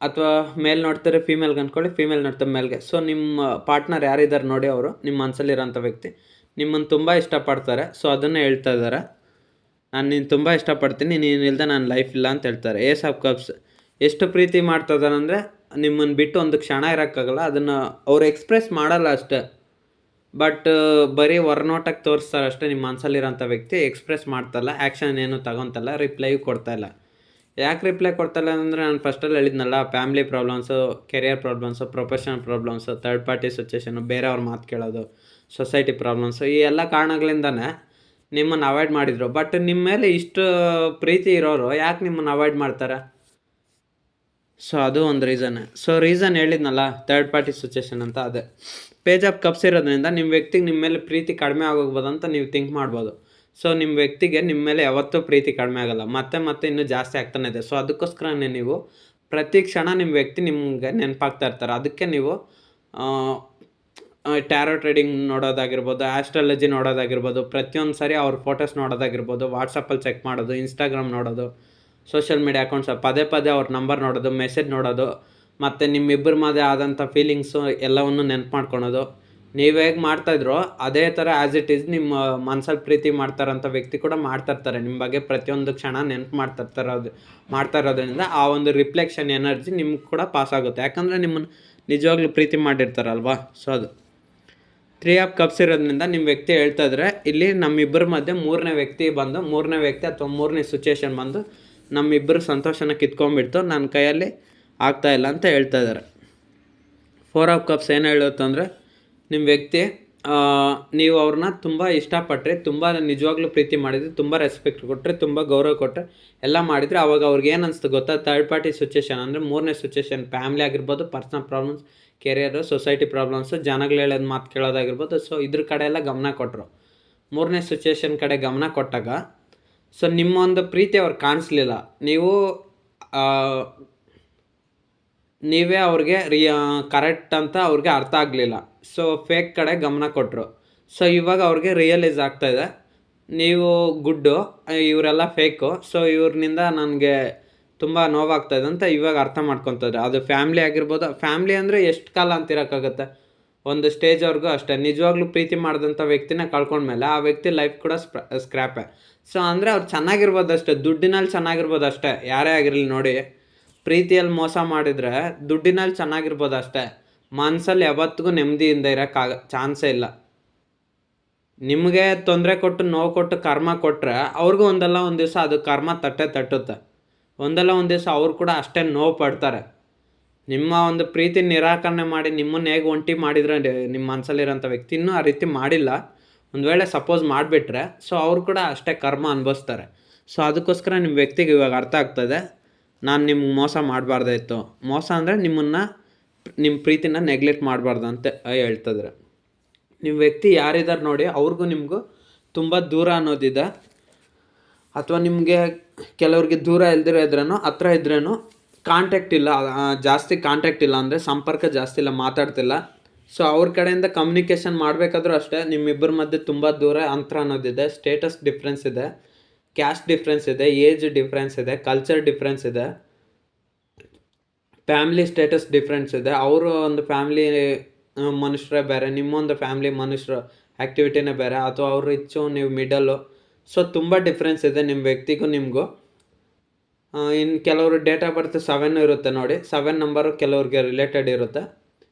ಅಥವಾ ಮೇಲ್ ನೋಡ್ತಾರೆ ಫೀಮೇಲ್ಗೆ ಅಂದ್ಕೊಳ್ಳಿ, ಫೀಮೇಲ್ ನೋಡ್ತಾರೆ ಮೇಲ್ಗೆ. ಸೊ ನಿಮ್ಮ ಪಾರ್ಟ್ನರ್ ಯಾರಿದ್ದಾರೆ ನೋಡಿ, ಅವರು ನಿಮ್ಮ ಮನಸ್ಸಲ್ಲಿರೋಂಥ ವ್ಯಕ್ತಿ ನಿಮ್ಮನ್ನು ತುಂಬ ಇಷ್ಟಪಡ್ತಾರೆ. ಸೊ ಅದನ್ನೇ ಹೇಳ್ತಾ ಇದ್ದಾರೆ, ನಾನು ನೀನು ತುಂಬ ಇಷ್ಟಪಡ್ತೀನಿ, ನೀನು ಇಲ್ಲದೆ ನನ್ನ ಲೈಫ್ ಇಲ್ಲ ಅಂತ ಹೇಳ್ತಾರೆ. ಏಸ್ ಆಫ್ ಕಪ್ಸ್ ಎಷ್ಟು ಪ್ರೀತಿ ಮಾಡ್ತಾ ಇದ್ದಾರಂದರೆ ನಿಮ್ಮನ್ನು ಬಿಟ್ಟು ಒಂದು ಕ್ಷಣ ಇರೋಕ್ಕಾಗಲ್ಲ. ಅದನ್ನು ಅವ್ರು ಎಕ್ಸ್ಪ್ರೆಸ್ ಮಾಡಲ್ಲ ಅಷ್ಟೇ, ಬಟ್ ಬರೀ ಹೊರನೋಟಕ್ಕೆ ತೋರಿಸ್ತಾರೆ ಅಷ್ಟೇ. ನಿಮ್ಮ ಮನಸ್ಸಲ್ಲಿರೋಂಥ ವ್ಯಕ್ತಿ ಎಕ್ಸ್ಪ್ರೆಸ್ ಮಾಡ್ತಲ್ಲ, ಆ್ಯಕ್ಷನ್ ಏನು ತಗೊತಲ್ಲ, ರಿಪ್ಲೈಯೂ ಕೊಡ್ತಾಯಿಲ್ಲ. ಯಾಕೆ ರಿಪ್ಲೈ ಕೊಡ್ತಾಯಿಲ್ಲ ಅಂದರೆ ನಾನು ಫಸ್ಟಲ್ಲಿ ಹೇಳಿದ್ನಲ್ಲ, family problems, career problems, professional problems, third party situation, ಬೇರೆಯವ್ರ ಮಾತು ಕೇಳೋದು, ಸೊಸೈಟಿ ಪ್ರಾಬ್ಲಮ್ಸು, ಈ ಎಲ್ಲ ಕಾರಣಗಳಿಂದನೇ ನಿಮ್ಮನ್ನು ಅವಾಯ್ಡ್ ಮಾಡಿದರು. ಬಟ್ ನಿಮ್ಮ ಮೇಲೆ ಇಷ್ಟು ಪ್ರೀತಿ ಇರೋರು ಯಾಕೆ ನಿಮ್ಮನ್ನು ಅವಾಯ್ಡ್ ಮಾಡ್ತಾರೆ? ಸೊ ಅದು ಒಂದು ರೀಸನ್ನೇ. ಸೊ ರೀಸನ್ ಹೇಳಿದ್ನಲ್ಲ, ಥರ್ಡ್ ಪಾರ್ಟಿ ಸಿಚುವೇಷನ್ ಅಂತ, ಅದೇ ಪೇಜ್ ಆಫ್ ಕಪ್ಸ್ ಇರೋದ್ರಿಂದ ನಿಮ್ಮ ವ್ಯಕ್ತಿಗೆ ನಿಮ್ಮ ಮೇಲೆ ಪ್ರೀತಿ ಕಡಿಮೆ ಆಗೋಗ್ಬೋದು ಅಂತ ನೀವು ಥಿಂಕ್ ಮಾಡ್ಬೋದು. ಸೊ ನಿಮ್ಮ ವ್ಯಕ್ತಿಗೆ ನಿಮ್ಮ ಮೇಲೆ ಯಾವತ್ತೂ ಪ್ರೀತಿ ಕಡಿಮೆ ಆಗೋಲ್ಲ, ಮತ್ತೆ ಇನ್ನೂ ಜಾಸ್ತಿ ಆಗ್ತಾನೆ ಇದೆ. ಸೊ ಅದಕ್ಕೋಸ್ಕರನೇ ನೀವು ಪ್ರತಿ ಕ್ಷಣ ನಿಮ್ಮ ವ್ಯಕ್ತಿ ನಿಮಗೆ ನೆನಪಾಗ್ತಾ ಇರ್ತಾರೆ. ಅದಕ್ಕೆ ನೀವು ಟ್ಯಾರೋ ಟ್ರೇಡಿಂಗ್ ನೋಡೋದಾಗಿರ್ಬೋದು, ಆಸ್ಟ್ರಾಲಜಿ ನೋಡೋದಾಗಿರ್ಬೋದು, ಪ್ರತಿಯೊಂದು ಸಾರಿ ಅವ್ರ ಫೋಟೋಸ್ ನೋಡೋದಾಗಿರ್ಬೋದು, ವಾಟ್ಸಪ್ಪಲ್ಲಿ ಚೆಕ್ ಮಾಡೋದು, ಇನ್ಸ್ಟಾಗ್ರಾಮ್ ನೋಡೋದು, ಸೋಷಿಯಲ್ ಮೀಡಿಯಾ ಅಕೌಂಟ್ಸ್ ಪದೇ ಅವ್ರ ನಂಬರ್ ನೋಡೋದು, ಮೆಸೇಜ್ ನೋಡೋದು, ಮತ್ತು ನಿಮ್ಮಿಬ್ಬರ ಮಧ್ಯೆ ಆದಂಥ ಫೀಲಿಂಗ್ಸು ಎಲ್ಲವನ್ನು ನೆನಪು ಮಾಡ್ಕೊಳೋದು. ನೀವು ಹೇಗೆ ಮಾಡ್ತಾಯಿದ್ರೋ ಅದೇ ಥರ ಆ್ಯಸ್ ಇಟ್ ಈಸ್ ನಿಮ್ಮ ಮನಸ್ಸಲ್ಲಿ ಪ್ರೀತಿ ಮಾಡ್ತಾರಂಥ ವ್ಯಕ್ತಿ ಕೂಡ ಮಾಡ್ತಾಯಿರ್ತಾರೆ. ನಿಮ್ಮ ಬಗ್ಗೆ ಪ್ರತಿಯೊಂದು ಕ್ಷಣ ನೆನಪು ಮಾಡ್ತಾ ಇರೋದ್ರಿಂದ ಆ ಒಂದು ರಿಫ್ಲೆಕ್ಷನ್ ಎನರ್ಜಿ ನಿಮ್ಗೆ ಕೂಡ ಪಾಸ್ ಆಗುತ್ತೆ. ಯಾಕಂದರೆ ನಿಮ್ಮನ್ನು ನಿಜವಾಗ್ಲೂ ಪ್ರೀತಿ ಮಾಡಿರ್ತಾರಲ್ವಾ. ಸೊ ಅದು 3 ಆಫ್ ಕಪ್ಸ್ ಇರೋದ್ರಿಂದ ನಿಮ್ಮ ವ್ಯಕ್ತಿ ಹೇಳ್ತಾ ಇದ್ರೆ ಇಲ್ಲಿ ನಮ್ಮಿಬ್ಬರ ಮಧ್ಯೆ ಮೂರನೇ ವ್ಯಕ್ತಿ ಅಥವಾ ಮೂರನೇ ಸಿಚುವೇಶನ್ ಬಂದು ನಮ್ಮಿಬ್ಬರ ಸಂತೋಷನ ಕಿತ್ಕೊಂಡ್ಬಿಡ್ತು, ನನ್ನ ಕೈಯಲ್ಲಿ ಆಗ್ತಾಯಿಲ್ಲ ಅಂತ ಹೇಳ್ತಾ ಇದ್ದಾರೆ. 4 ಆಫ್ ಕಪ್ಸ್ ಏನು ಹೇಳುತ್ತಂದರೆ ನಿಮ್ಮ ವ್ಯಕ್ತಿ ನೀವು ಅವ್ರನ್ನ ತುಂಬ ಇಷ್ಟಪಟ್ಟರೆ, ತುಂಬ ನಿಜವಾಗ್ಲೂ ಪ್ರೀತಿ ಮಾಡಿದರೆ, ತುಂಬ ರೆಸ್ಪೆಕ್ಟ್ ಕೊಟ್ಟರೆ, ತುಂಬ ಗೌರವ ಕೊಟ್ಟರೆ, ಎಲ್ಲ ಮಾಡಿದರೆ ಅವಾಗ ಅವ್ರಿಗೆ ಏನು ಅನಿಸ್ತು ಗೊತ್ತಾ? ಥರ್ಡ್ ಪಾರ್ಟಿ ಸಿಚುವೇಶನ್ ಅಂದರೆ ಮೂರನೇ ಸಿಚುವೇಶನ್, ಫ್ಯಾಮಿಲಿ ಆಗಿರ್ಬೋದು, personal problems, career, society problems, ಜನಗಳು ಹೇಳೋದು ಮಾತು ಕೇಳೋದಾಗಿರ್ಬೋದು. ಸೊ ಇದ್ರ ಕಡೆ ಎಲ್ಲ ಗಮನ ಕೊಟ್ಟರು. ಮೂರನೇ ಸಿಚುವೇಶನ್ ಕಡೆ ಗಮನ ಕೊಟ್ಟಾಗ ಸೊ ನಿಮ್ಮ ಒಂದು ಪ್ರೀತಿ ಅವ್ರು ಕಾಣಿಸ್ಲಿಲ್ಲ. ನೀವೇ ಅವ್ರಿಗೆ ಕರೆಕ್ಟ್ ಅಂತ ಅವ್ರಿಗೆ ಅರ್ಥ ಆಗಲಿಲ್ಲ. ಸೊ ಫೇಕ್ ಕಡೆ ಗಮನ ಕೊಟ್ಟರು. ಸೊ ಇವಾಗ ಅವ್ರಿಗೆ ರಿಯಲೈಸ್ ಆಗ್ತಾಯಿದೆ, ನೀವು ಗುಡ್ಡು, ಇವರೆಲ್ಲ ಫೇಕು. ಸೊ ಇವ್ರನಿಂದ ನನಗೆ ತುಂಬ ನೋವಾಗ್ತಾಯಿದೆ ಅಂತ ಇವಾಗ ಅರ್ಥ ಮಾಡ್ಕೊತಾರೆ. ಅದು ಫ್ಯಾಮ್ಲಿ ಆಗಿರ್ಬೋದು. ಫ್ಯಾಮ್ಲಿ ಅಂದರೆ ಎಷ್ಟು ಕಾಲ ಅಂತಿರೋಕ್ಕಾಗತ್ತೆ? ಒಂದು ಸ್ಟೇಜ್ವರೆಗೂ ಅಷ್ಟೇ. ನಿಜವಾಗ್ಲೂ ಪ್ರೀತಿ ಮಾಡಿದಂಥ ವ್ಯಕ್ತಿನ ಕಳ್ಕೊಂಡ್ಮೇಲೆ ಆ ವ್ಯಕ್ತಿ ಲೈಫ್ ಕೂಡ ಸ್ಕ್ರ್ಯಾಪೇ. ಸೊ ಅಂದರೆ ಅವ್ರು ಚೆನ್ನಾಗಿರ್ಬೋದು ಅಷ್ಟೇ, ದುಡ್ಡಿನಲ್ಲಿ ಚೆನ್ನಾಗಿರ್ಬೋದು ಅಷ್ಟೇ. ಯಾರೇ ಆಗಿರಲಿ ನೋಡಿ, ಪ್ರೀತಿಯಲ್ಲಿ ಮೋಸ ಮಾಡಿದರೆ ದುಡ್ಡಿನಲ್ಲಿ ಚೆನ್ನಾಗಿರ್ಬೋದು ಅಷ್ಟೇ, ಮನಸ್ಸಲ್ಲಿ ಯಾವತ್ತಿಗೂ ನೆಮ್ಮದಿಯಿಂದ ಇರೋಕ್ಕಾಗ ಚಾನ್ಸೇ ಇಲ್ಲ. ನಿಮಗೆ ತೊಂದರೆ ಕೊಟ್ಟು, ನೋವು ಕೊಟ್ಟು, ಕರ್ಮ ಕೊಟ್ಟರೆ ಅವ್ರಿಗೂ ಒಂದಲ್ಲ ಒಂದು ದಿವಸ ಅದು ಕರ್ಮ ತಟ್ಟುತ್ತೆ. ಒಂದಲ್ಲ ಒಂದು ದಿವಸ ಅವ್ರು ಕೂಡ ಅಷ್ಟೇ ನೋವು ಪಡ್ತಾರೆ. ನಿಮ್ಮ ಒಂದು ಪ್ರೀತಿ ನಿರಾಕರಣೆ ಮಾಡಿ ನಿಮ್ಮನ್ನು ಹೇಗೆ ಒಂಟಿ ಮಾಡಿದ್ರೆ ನಿಮ್ಮ ಮನಸ್ಸಲ್ಲಿರೋಂಥ ವ್ಯಕ್ತಿ ಇನ್ನೂ ಆ ರೀತಿ ಮಾಡಿಲ್ಲ, ಒಂದು ವೇಳೆ ಸಪೋಸ್ ಮಾಡಿಬಿಟ್ರೆ, ಸೊ ಅವ್ರು ಕೂಡ ಅಷ್ಟೇ ಕರ್ಮ ಅನುಭವಿಸ್ತಾರೆ. ಸೊ ಅದಕ್ಕೋಸ್ಕರ ನಿಮ್ಮ ವ್ಯಕ್ತಿಗೆ ಇವಾಗ ಅರ್ಥ ಆಗ್ತದೆ, ನಾನು ನಿಮ್ಗೆ ಮೋಸ ಮಾಡಬಾರ್ದಾಯ್ತು. ಮೋಸ ಅಂದರೆ ನಿಮ್ಮ ಪ್ರೀತಿನ ನೆಗ್ಲೆಕ್ಟ್ ಮಾಡಬಾರ್ದು ಅಂತ ಹೇಳ್ತಿದ್ರೆ. ನಿಮ್ಮ ವ್ಯಕ್ತಿ ಯಾರಿದ್ದಾರೆ ನೋಡಿ, ಅವ್ರಿಗೂ ನಿಮಗೂ ತುಂಬ ದೂರ ಅನ್ನೋದಿದೆ. ಅಥವಾ ನಿಮಗೆ ಕೆಲವ್ರಿಗೆ ದೂರ ಇಲ್ದಿರೋ ಇದ್ರೂ ಹತ್ರ ಇದ್ರೂ ಕಾಂಟ್ಯಾಕ್ಟ್ ಇಲ್ಲ, ಜಾಸ್ತಿ ಕಾಂಟ್ಯಾಕ್ಟ್ ಇಲ್ಲ, ಅಂದರೆ ಸಂಪರ್ಕ ಜಾಸ್ತಿ ಇಲ್ಲ, ಮಾತಾಡ್ತಿಲ್ಲ. ಸೊ ಅವ್ರ ಕಡೆಯಿಂದ ಕಮ್ಯುನಿಕೇಷನ್ ಮಾಡಬೇಕಾದ್ರೂ ಅಷ್ಟೇ ನಿಮ್ಮಿಬ್ಬರ ಮಧ್ಯೆ ತುಂಬ ದೂರ ಅಂತರ ಅನ್ನೋದಿದೆ. ಸ್ಟೇಟಸ್ ಡಿಫ್ರೆನ್ಸ್ ಇದೆ, ಕ್ಯಾಸ್ಟ್ ಡಿಫ್ರೆನ್ಸ್ ಇದೆ, ಏಜ್ ಡಿಫ್ರೆನ್ಸ್ ಇದೆ, ಕಲ್ಚರ್ ಡಿಫ್ರೆನ್ಸ್ ಇದೆ, ಫ್ಯಾಮ್ಲಿ ಸ್ಟೇಟಸ್ ಡಿಫ್ರೆನ್ಸ್ ಇದೆ. ಅವರು ಒಂದು ಫ್ಯಾಮ್ಲಿ ಮನುಷ್ಯರೇ ಬೇರೆ, ನಿಮ್ಮೊಂದು ಫ್ಯಾಮ್ಲಿ ಮನುಷ್ಯರು ಆ್ಯಕ್ಟಿವಿಟಿನೇ ಬೇರೆ, ಅಥವಾ ಅವ್ರು ರಿಚ್ಚು, ನೀವು ಮಿಡಲ್ಲು. ಸೊ ತುಂಬ ಡಿಫ್ರೆನ್ಸ್ ಇದೆ ನಿಮ್ಮ ವ್ಯಕ್ತಿಗೂ ನಿಮಗೂ. ಇನ್ನು ಕೆಲವರು ಡೇಟ್ ಆಫ್ ಬರ್ತ್ 7 ಇರುತ್ತೆ ನೋಡಿ, 7 ನಂಬರು ಕೆಲವ್ರಿಗೆ ರಿಲೇಟೆಡ್ ಇರುತ್ತೆ.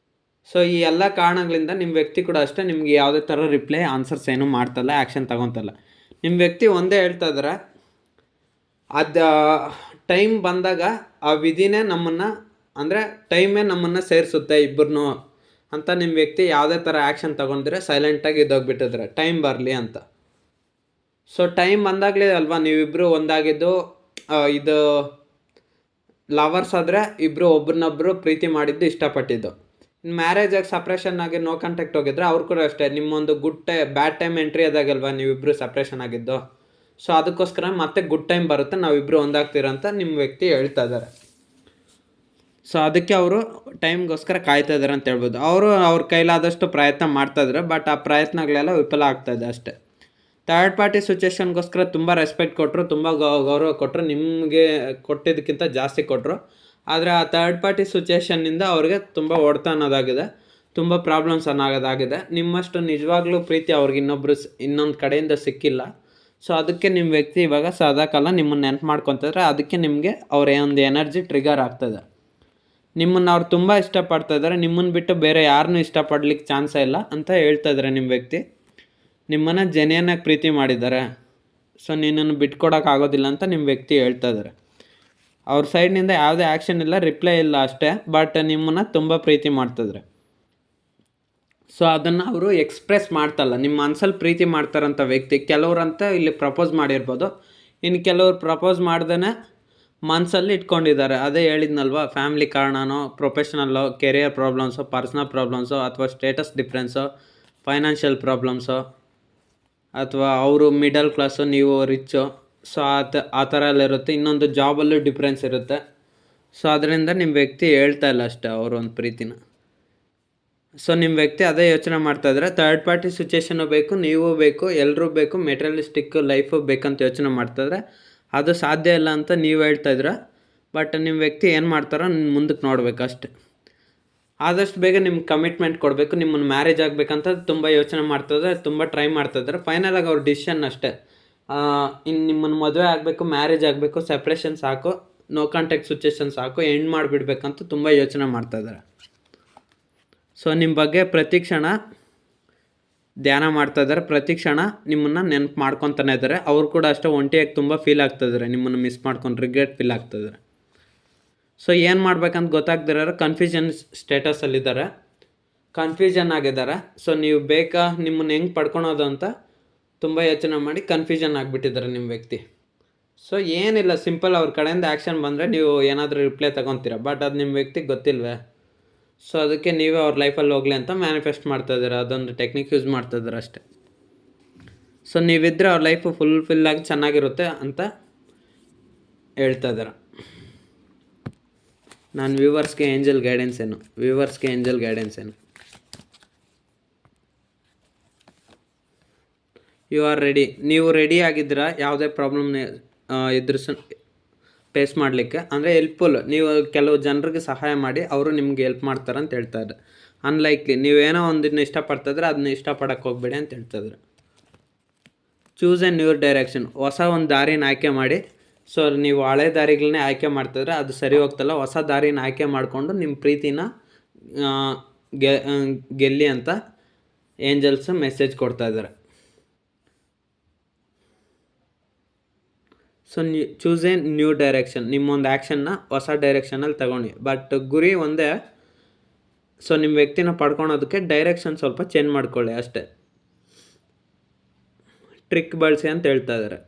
ಸೊ ಈ ಎಲ್ಲ ಕಾರಣಗಳಿಂದ ನಿಮ್ಮ ವ್ಯಕ್ತಿ ಕೂಡ ಅಷ್ಟೇ ನಿಮ್ಗೆ ಯಾವುದೇ ಥರ ರಿಪ್ಲೈ, ಆನ್ಸರ್ಸ್ ಏನೂ ಮಾಡ್ತಲ್ಲ, ಆ್ಯಕ್ಷನ್ ತಗೊತಲ್ಲ. ನಿಮ್ಮ ವ್ಯಕ್ತಿ ಒಂದೇ ಹೇಳ್ತಾ ಇದ್ದಾರೆ, ಅದು ಟೈಮ್ ಬಂದಾಗ ಆ ವಿಧಿನೇ ನಮ್ಮನ್ನು, ಅಂದರೆ ಟೈಮೇ ನಮ್ಮನ್ನು ಸೇರಿಸುತ್ತೆ ಇಬ್ಬರನ್ನೂ ಅಂತ ನಿಮ್ಮ ವ್ಯಕ್ತಿ ಯಾವುದೇ ಥರ ಆ್ಯಕ್ಷನ್ ತೊಗೊಂಡ್ರೆ ಸೈಲೆಂಟಾಗಿ ಇದ್ದೋಗ್ಬಿಟ್ಟಿದ್ರೆ ಟೈಮ್ ಬರಲಿ ಅಂತ. ಸೊ ಟೈಮ್ ಬಂದಾಗಲೇ ಅಲ್ವಾ ನೀವಿಬ್ಬರು ಒಂದಾಗಿದ್ದು. ಇದು ಲವರ್ಸ್ ಆದರೆ ಇಬ್ಬರು ಒಬ್ರನ್ನೊಬ್ಬರು ಪ್ರೀತಿ ಮಾಡಿದ್ದು, ಇಷ್ಟಪಟ್ಟಿದ್ದು. ಇನ್ನು ಮ್ಯಾರೇಜಾಗಿ ಸಪ್ರೇಷನ್ ಆಗಿ ನೋ ಕಾಂಟ್ಯಾಕ್ಟ್ ಹೋಗಿದ್ರೆ ಅವ್ರು ಕೂಡ ಅಷ್ಟೇ ನಿಮ್ಮೊಂದು ಬ್ಯಾಡ್ ಟೈಮ್ ಎಂಟ್ರಿ ಆದಾಗಲ್ವಾ ನೀವಿಬ್ಬರು ಸಪ್ರೇಷನ್ ಆಗಿದ್ದು. ಸೊ ಅದಕ್ಕೋಸ್ಕರ ಮತ್ತೆ ಗುಡ್ ಟೈಮ್ ಬರುತ್ತೆ, ನಾವಿಬ್ಬರು ಒಂದಾಗ್ತೀರಂತ ನಿಮ್ಮ ವ್ಯಕ್ತಿ ಹೇಳ್ತಾ ಇದ್ದಾರೆ. ಸೊ ಅದಕ್ಕೆ ಅವರು ಟೈಮ್ಗೋಸ್ಕರ ಕಾಯ್ತಾ ಇದ್ದಾರೆ ಅಂತ ಹೇಳ್ಬೋದು. ಅವರು ಅವ್ರ ಕೈಲಾದಷ್ಟು ಪ್ರಯತ್ನ ಮಾಡ್ತಾಯಿದ್ದಾರೆ, ಬಟ್ ಆ ಪ್ರಯತ್ನಗಳೆಲ್ಲ ವಿಫಲ ಆಗ್ತಾಯಿದೆ ಅಷ್ಟೇ. ಥರ್ಡ್ ಪಾರ್ಟಿ ಸಿಚುವೇಷನ್ಗೋಸ್ಕರ ತುಂಬ ರೆಸ್ಪೆಕ್ಟ್ ಕೊಟ್ಟರು, ತುಂಬ ಗೌರವ ಕೊಟ್ಟರು, ನಿಮಗೆ ಕೊಟ್ಟಿದ್ದಕ್ಕಿಂತ ಜಾಸ್ತಿ ಕೊಟ್ಟರು. ಆದರೆ ಆ ಥರ್ಡ್ ಪಾರ್ಟಿ ಸಿಚುವೇಷನ್ನಿಂದ ಅವ್ರಿಗೆ ತುಂಬ ಹೊಡೆತ ಅನ್ನೋದಾಗಿದೆ, ತುಂಬ ಪ್ರಾಬ್ಲಮ್ಸ್ ಅನ್ನೋದಾಗಿದೆ. ನಿಮ್ಮಷ್ಟು ನಿಜವಾಗ್ಲೂ ಪ್ರೀತಿ ಅವ್ರಿಗೆ ಇನ್ನೊಂದು ಕಡೆಯಿಂದ ಸಿಕ್ಕಿಲ್ಲ. ಸೊ ಅದಕ್ಕೆ ನಿಮ್ಮ ವ್ಯಕ್ತಿ ಇವಾಗ ಸದಾಕಾಲ ನಿಮ್ಮನ್ನು ನೆನಪು ಮಾಡ್ಕೊತಿದ್ರೆ, ಅದಕ್ಕೆ ನಿಮಗೆ ಅವ್ರ ಒಂದು ಎನರ್ಜಿ ಟ್ರಿಗರ್ ಆಗ್ತದೆ. ನಿಮ್ಮನ್ನು ಅವ್ರು ತುಂಬ ಇಷ್ಟಪಡ್ತಾ ಇದ್ದಾರೆ, ನಿಮ್ಮನ್ನು ಬಿಟ್ಟು ಬೇರೆ ಯಾರನ್ನೂ ಇಷ್ಟಪಡ್ಲಿಕ್ಕೆ ಚಾನ್ಸೇ ಇಲ್ಲ ಅಂತ ಹೇಳ್ತಾ ಇದ್ದಾರೆ ನಿಮ್ಮ ವ್ಯಕ್ತಿ. ನಿಮ್ಮನ್ನು ಜೆನ್ಯೂನಾಗಿ ಪ್ರೀತಿ ಮಾಡಿದ್ದಾರೆ. ಸೊ ನಿನ್ನನ್ನು ಬಿಟ್ಕೊಡೋಕ್ಕಾಗೋದಿಲ್ಲ ಅಂತ ನಿಮ್ಮ ವ್ಯಕ್ತಿ ಹೇಳ್ತಾ ಇದ್ದಾರೆ. ಅವ್ರ ಸೈಡ್ನಿಂದ ಯಾವುದೇ ಆ್ಯಕ್ಷನ್ ಇಲ್ಲ, ರಿಪ್ಲೈ ಇಲ್ಲ ಅಷ್ಟೇ, ಬಟ್ ನಿಮ್ಮನ್ನು ತುಂಬ ಪ್ರೀತಿ ಮಾಡ್ತಿದ್ದಾರೆ. ಸೊ ಅದನ್ನು ಅವರು ಎಕ್ಸ್ಪ್ರೆಸ್ ಮಾಡ್ತಲ್ಲ. ನಿಮ್ಮ ಮನಸ್ಸಲ್ಲಿ ಪ್ರೀತಿ ಮಾಡ್ತಾರಂಥ ವ್ಯಕ್ತಿ ಕೆಲವ್ರಂತ ಇಲ್ಲಿ ಪ್ರಪೋಸ್ ಮಾಡಿರ್ಬೋದು, ಇನ್ನು ಕೆಲವ್ರು ಪ್ರಪೋಸ್ ಮಾಡ್ದೇ ಮನಸ್ಸಲ್ಲಿ ಇಟ್ಕೊಂಡಿದ್ದಾರೆ. ಅದೇ ಹೇಳಿದ್ನಲ್ವ, ಫ್ಯಾಮಿಲಿ ಕಾರಣನೋ, ಪ್ರೊಫೆಷ್ನಲ್ಲೋ, ಕೆರಿಯರ್ ಪ್ರಾಬ್ಲಮ್ಸೋ, ಪರ್ಸ್ನಲ್ ಪ್ರಾಬ್ಲಮ್ಸೋ, ಅಥವಾ ಸ್ಟೇಟಸ್ ಡಿಫ್ರೆನ್ಸೋ, ಫೈನಾನ್ಷಿಯಲ್ ಪ್ರಾಬ್ಲಮ್ಸೋ, ಅಥವಾ ಅವರು ಮಿಡಲ್ ಕ್ಲಾಸು, ನೀವು ರಿಚ್ಚು. ಸೊ ಆ ಥರ ಎಲ್ಲ ಇರುತ್ತೆ. ಇನ್ನೊಂದು ಜಾಬಲ್ಲೂ ಡಿಫ್ರೆನ್ಸ್ ಇರುತ್ತೆ. ಸೊ ಅದರಿಂದ ನಿಮ್ಮ ವ್ಯಕ್ತಿ ಹೇಳ್ತಾ ಇಲ್ಲ ಅಷ್ಟೇ ಅವರು ಒಂದು ಪ್ರೀತಿನ. ಸೊ ನಿಮ್ಮ ವ್ಯಕ್ತಿ ಅದೇ ಯೋಚನೆ ಮಾಡ್ತಾಯಿದ್ರೆ, ಥರ್ಡ್ ಪಾರ್ಟಿ ಸಿಚುವೇಷನು ಬೇಕು, ನೀವು ಬೇಕು, ಎಲ್ಲರೂ ಬೇಕು, ಮೆಟೀರಿಯಲಿಸ್ಟಿಕ್ ಲೈಫು ಬೇಕಂತ ಯೋಚನೆ ಮಾಡ್ತಾಯಿದ್ರೆ ಅದು ಸಾಧ್ಯ ಇಲ್ಲ ಅಂತ ನೀವು ಹೇಳ್ತಾಯಿದ್ರ. ಬಟ್ ನಿಮ್ಮ ವ್ಯಕ್ತಿ ಏನು ಮಾಡ್ತಾರೋ ಮುಂದಕ್ಕೆ ನೋಡ್ಬೇಕು ಅಷ್ಟೆ. ಆದಷ್ಟು ಬೇಗ ನಿಮ್ಗೆ ಕಮಿಟ್ಮೆಂಟ್ ಕೊಡಬೇಕು, ನಿಮ್ಮನ್ನು ಮ್ಯಾರೇಜ್ ಆಗಬೇಕಂತ ತುಂಬ ಯೋಚನೆ ಮಾಡ್ತಾಯಿದ್ರೆ, ತುಂಬ ಟ್ರೈ ಮಾಡ್ತಾಯಿದ್ದಾರೆ. ಫೈನಲಾಗಿ ಅವ್ರ ಡಿಸಿಷನ್ ಅಷ್ಟೇ, ಇನ್ನು ನಿಮ್ಮನ್ನು ಮದುವೆ ಆಗಬೇಕು, ಮ್ಯಾರೇಜ್ ಆಗಬೇಕು, ಸೆಪ್ರೇಷನ್ ಸಾಕು, ನೋ ಕಾಂಟ್ಯಾಕ್ಟ್ ಸಿಚುವೇಷನ್ ಸಾಕು, ಎಂಡ್ ಮಾಡಿಬಿಡ್ಬೇಕಂತ ತುಂಬ ಯೋಚನೆ ಮಾಡ್ತಾಯಿದ್ದಾರೆ. ಸೊ ನಿಮ್ಮ ಬಗ್ಗೆ ಪ್ರತಿ ಕ್ಷಣ ಧ್ಯಾನ ಮಾಡ್ತಾಯಿದ್ದಾರೆ, ಪ್ರತಿ ಕ್ಷಣ ನಿಮ್ಮನ್ನು ನೆನಪು ಮಾಡ್ಕೊತಾನೆ ಇದ್ದಾರೆ. ಅವ್ರು ಕೂಡ ಅಷ್ಟೇ ಒಂಟಿಯಾಗಿ ತುಂಬ ಫೀಲ್ ಆಗ್ತಾಯಿದ್ದಾರೆ, ನಿಮ್ಮನ್ನು ಮಿಸ್ ಮಾಡ್ಕೊಂಡು ರಿಗ್ರೆಟ್ ಫೀಲ್ ಆಗ್ತಾಯಿದ್ದಾರೆ. ಸೊ ಏನು ಮಾಡ್ಬೇಕಂತ ಗೊತ್ತಾಗ್ದಿರೋರು ಕನ್ಫ್ಯೂಷನ್ ಸ್ಟೇಟಸಲ್ಲಿದ್ದಾರೆ, ಕನ್ಫ್ಯೂಷನ್ ಆಗಿದ್ದಾರೆ. ಸೊ ನೀವು ಬೇಕಾ, ನಿಮ್ಮನ್ನು ಹೆಂಗೆ ಪಡ್ಕೊಳೋದು ಅಂತ ತುಂಬ ಯೋಚನೆ ಮಾಡಿ ಕನ್ಫ್ಯೂಷನ್ ಆಗಿಬಿಟ್ಟಿದ್ದಾರೆ ನಿಮ್ಮ ವ್ಯಕ್ತಿ. ಸೊ ಏನಿಲ್ಲ, ಸಿಂಪಲ್ ಅವ್ರ ಕಡೆಯಿಂದ ಆ್ಯಕ್ಷನ್ ಬಂದರೆ ನೀವು ಏನಾದರೂ ರಿಪ್ಲೈ ತೊಗೊತೀರ, ಬಟ್ ಅದು ನಿಮ್ಮ ವ್ಯಕ್ತಿಗೆ ಗೊತ್ತಿಲ್ವೇ. ಸೊ ಅದಕ್ಕೆ ನೀವೇ ಅವ್ರ ಲೈಫಲ್ಲಿ ಹೋಗಲಿ ಅಂತ ಮ್ಯಾನಿಫೆಸ್ಟ್ ಮಾಡ್ತಾಯಿದ್ದೀರ, ಅದೊಂದು ಟೆಕ್ನಿಕ್ ಯೂಸ್ ಮಾಡ್ತಾಯಿದ್ದಾರೆ ಅಷ್ಟೇ. ಸೊ ನೀವಿದ್ದರೆ ಅವ್ರ ಲೈಫು ಫುಲ್ಫಿಲ್ಲಾಗಿ ಚೆನ್ನಾಗಿರುತ್ತೆ ಅಂತ ಹೇಳ್ತಾ ಇದ್ದಾರೆ. ನಾನು ವ್ಯೂವರ್ಸ್ಗೆ ಏಂಜಲ್ ಗೈಡೆನ್ಸ್ ಏನು ಯು ಆರ್ ರೆಡಿ. ನೀವು ರೆಡಿ ಆಗಿದ್ದೀರಾ ಯಾವುದೇ ಪ್ರಾಬ್ಲಮ್ನ ಫೇಸ್ ಮಾಡಲಿಕ್ಕೆ. ಅಂದರೆ ಹೆಲ್ಪ್ಫುಲ್, ನೀವು ಕೆಲವು ಜನರಿಗೆ ಸಹಾಯ ಮಾಡಿ ಅವರು ನಿಮ್ಗೆ ಹೆಲ್ಪ್ ಮಾಡ್ತಾರೆ ಅಂತ ಹೇಳ್ತಾಯಿದ್ದಾರೆ. ಅನ್ಲೈಕ್ಲಿ, ನೀವೇನೋ ಒಂದನ್ನು ಇಷ್ಟಪಡ್ತಾಯಿದ್ರೆ ಅದನ್ನ ಇಷ್ಟಪಡೋಕ್ಕೆ ಹೋಗ್ಬೇಡಿ ಅಂತ ಹೇಳ್ತಾಯಿದ್ರೆ. ಚೂಸ್ ಎ ನ್ಯೂ ಡೈರೆಕ್ಷನ್, ಹೊಸ ಒಂದು ದಾರಿನ ಆಯ್ಕೆ ಮಾಡಿ. ಸೊ ನೀವು ಹಳೆ ದಾರಿಗಳನ್ನೇ ಆಯ್ಕೆ ಮಾಡ್ತಾಯಿದ್ರೆ ಅದು ಸರಿ ಹೋಗ್ತಲ್ಲ, ಹೊಸ ದಾರಿನ ಆಯ್ಕೆ ಮಾಡಿಕೊಂಡು ನಿಮ್ಮ ಪ್ರೀತಿನ ಗೆಲ್ಲಿ ಅಂತ ಏಂಜಲ್ಸ್ ಮೆಸೇಜ್ ಕೊಡ್ತಾಯಿದ್ದಾರೆ. So choose a new direction, ನಿಮ್ಮೊಂದು ಆ್ಯಕ್ಷನ್ನ ಹೊಸ ಡೈರೆಕ್ಷನಲ್ಲಿ ತಗೊಂಡು, ಬಟ್ ಗುರಿ ಒಂದೇ. ಸೊ ನಿಮ್ಮ ವ್ಯಕ್ತಿನ ಪಡ್ಕೊಳೋದಕ್ಕೆ ಡೈರೆಕ್ಷನ್ ಸ್ವಲ್ಪ ಚೇಂಜ್ ಮಾಡ್ಕೊಳ್ಳಿ ಅಷ್ಟೇ, ಟ್ರಿಕ್ ಬಳಸಿ ಅಂತ ಹೇಳ್ತಾ ಇದ್ದಾರೆ.